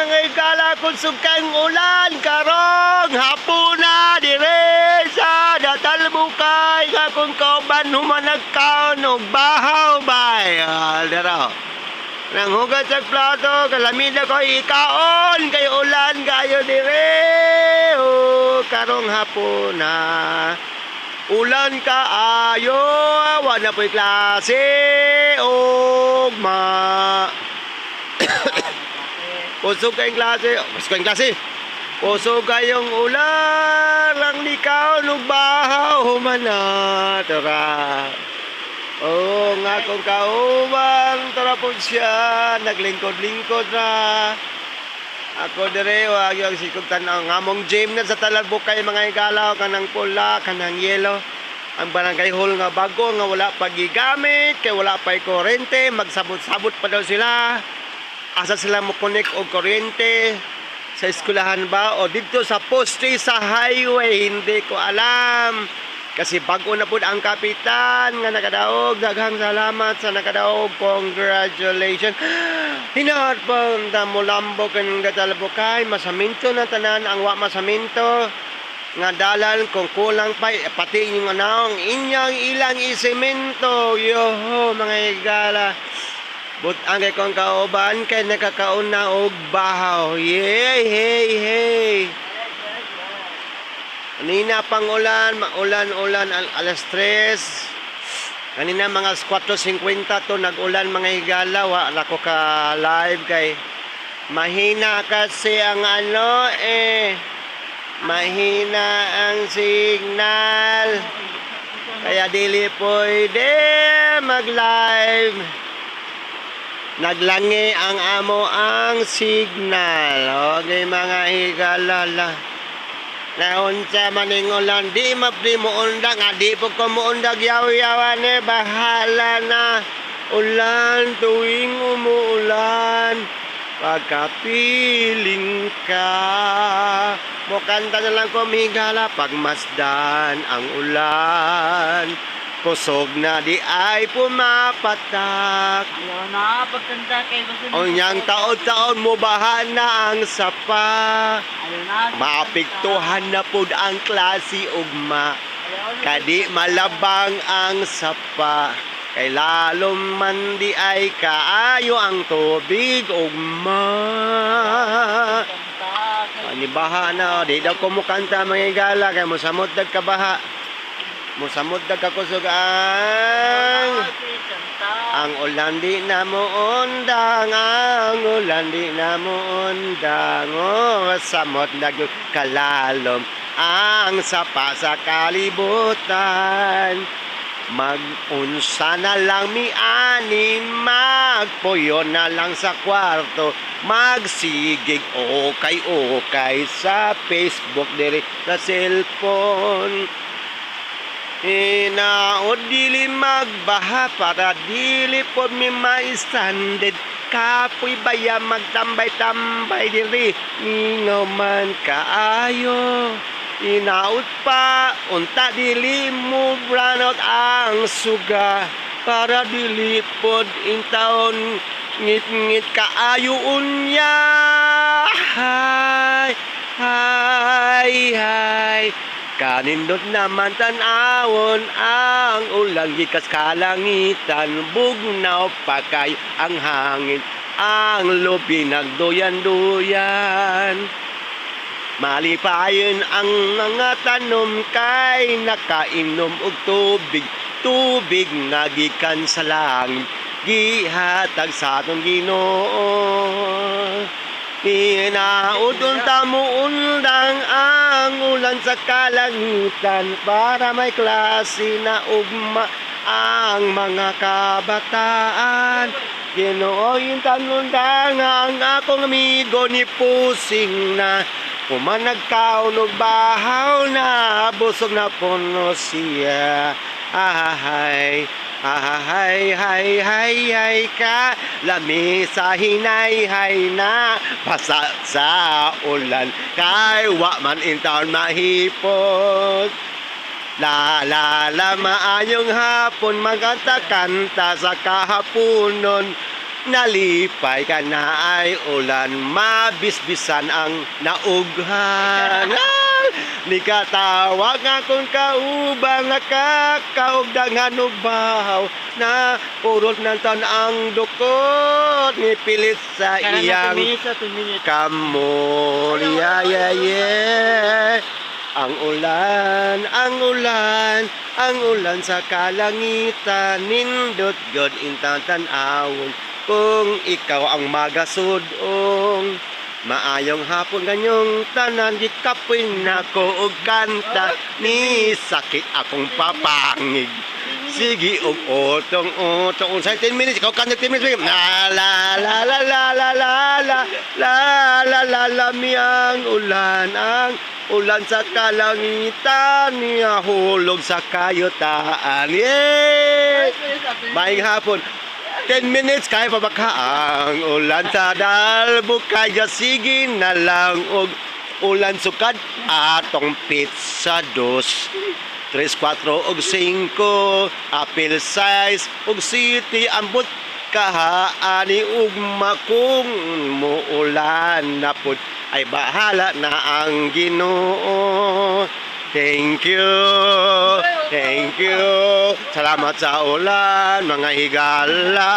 mga igala kung sugkang ulan karong hapuna dire sa Datalbukay nga kung kauban humanagkaon og bahaw bay. Dero. Nang hugas sa plato, kalamid ako ikaon kay ulan kayo dire. Karong hapuna. Ulan kaayo, wala po'y klase og Pusog kayong klase. Pusog kayong ulan. Lang likaw nung bahaw humana. Tara. Oo nga kung kaubang. Tara po siya. Naglingkod-lingkod na. Ako dire. Wag yung sikog tanaw. Ngamong gym na sa Talbukay mga igalaw. Kanang pula, kanang yelo. Ang barangay hall nga bago. Nga wala pagigamit. Kaya wala pa'y kurente. Magsabot-sabot pa daw sila. Asa sila mo connect og kuryente sa eskwelahan ba o dito sa poste sa highway, hindi ko alam kasi bago na pud ang kapitan nga nakadaog. Daghang salamat sa nakadaog, congratulations. Hinaot pa mo lambo kanang Datalbukay, masaminto na tanan ang wa masaminto nga dalan kung kulang pa pati yung anong inyang ilang isemento. Yoho mga igala. But ang kay kong kauban kay nakakaon na og bahaw. Yay, hey. Kanina pang ulan, ulan alas 3. Kanina mga 4:50 to nag-ulan mga higala. Wala ko ka live kay mahina kasi ang mahina ang signal. Kaya dili pwede mag-live. Naglangi ang amo ang signal. Okay mga higalala. Naunsa maning ulan. Di mapri mo undag. Di po ko mo undag yaw-yawan bahala na. Ulan tuwing umuulan. Pagkapiling ka. Mukanta na lang ko higala. Pagmasdan ang ulan. Kusog na di ay pumapatak. Ayaw na, pagkanta kay gusto O niyang taon-taon mo bahan na ang sapa. Ayaw na. Maapiktuhan na pud ang klase ugma. Kadi malabang ang sapa. Kay lalom man di ay kaayo ang tubig ugma. Ani baha na, di daw ko mukanta mga igala kay mosamot dag kabaha. Musamod na kakusugang ang ulan di na mo undang, ang ulan di na mo undang, samot na kalalom ang sapa sa kalibutan. Mag-unsa na lang mi-anin, magpuyo na lang sa kwarto, magsigig okay sa Facebook diri sa cellphone. Inaod dili magbaha para dili po mi maistanded. Kapoy baya magtambay-tambay diri ningaw man kaayo. Inaod pa unta dili mo branot ang suga para dili pod intaon ngit-ngit kaayo unya. Hay kanindot naman tanawon ang ulang gikas kalangitan. Bugnaw pa kay ang hangin, ang lubi nagduyan-duyan. Malipayon ang mga tanom kay nakainom og tubig nga gikan sa langit, gihatag sa atong Ginoo. Pinaudon tamo undang ang ulan sa kalangitan para may klase na ugma ang mga kabataan. Ginooyin tanundang ang akong amigo ni Pusing na kumanagkaon og bahaw na busog na puno siya. Hay ka lami sa hinay na basa sa ulan kay wa man intaon mahipot. La maayong hapon magkanta-kanta sa kahaponon nalipay ka na ay ulan, mabisbisan ang naughan. Ni katawag akong kaubang nakakaugdangan ug bahaw na purot ng tan ang dukot ni pilit sa Karang iyang 2 minutes, 2 minutes. kamol. Yeah, yeah, yeah. Ang ulan, ang ulan, ang ulan sa kalangitan, nindot god intang tan-awon kung ikaw ang magasudong. Maayong hapon ganyong tanan, gikapoy na ko og kanta, ni sakit akong papangig. Sige og otong unsay 10 minutes ikaw kanta 10 minutes. La la la la la la la la la la la la miyang ulan, ang ulan sa kalangitan, niya hulog sa kayutaan. Yay! Maayong hapon. 10 minutes kaya pa baka ang ulan sa dalbo kaya sige na lang og ulan sukad atong pizza 2 3, 4 og 5 apple size og city ambot kahaani ug makung muulan na pud ay bahala na ang Ginoo. Thank you. Thank you. Salamat sa ulan, mga higala.